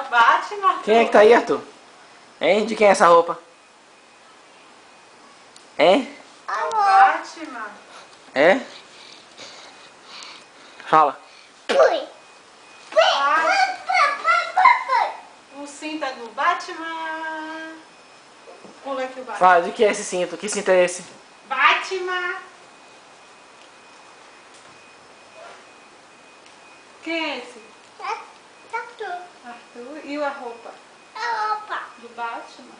Batman, Arthur. Quem é que tá aí, Arthur? Hein? De quem é essa roupa? Hein? É o Batman. É? Fala. O cinto é do Batman. Pula aqui o Batman. Fala, de que é esse cinto? Que cinto é esse? Batman. Quem é esse? Arthur. E a roupa? Do Batman.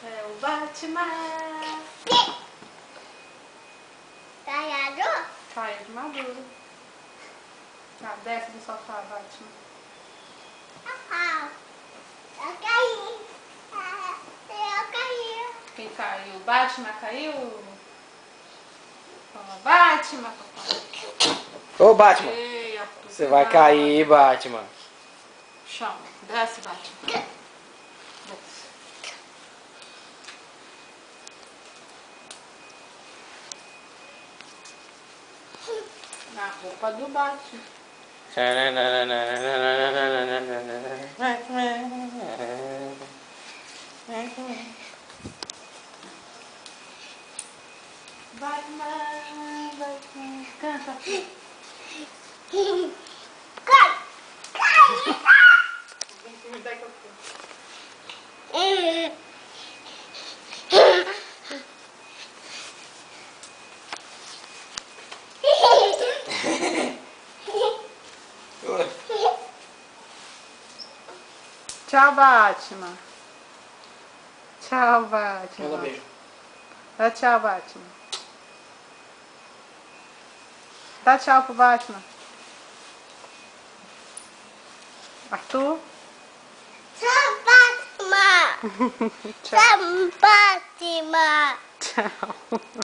É o Batman. Saia de maduro. Ah, desce do sofá, Batman. Quem caiu? O Batman caiu? Ó, Batman, papai. Ô, Batman. Ei, Arthur, Você vai cuidado. cair, Batman. Chão. Desce, Batman. Desce. Na roupa do Batman. Batman, Batman. Canta. Me dá que eu Tchau, Batman. Tchau, Batman. Manda um beijo. Dá tchau, Batman. Dá tchau pro Batman. Arthur? Tchau. Tchau.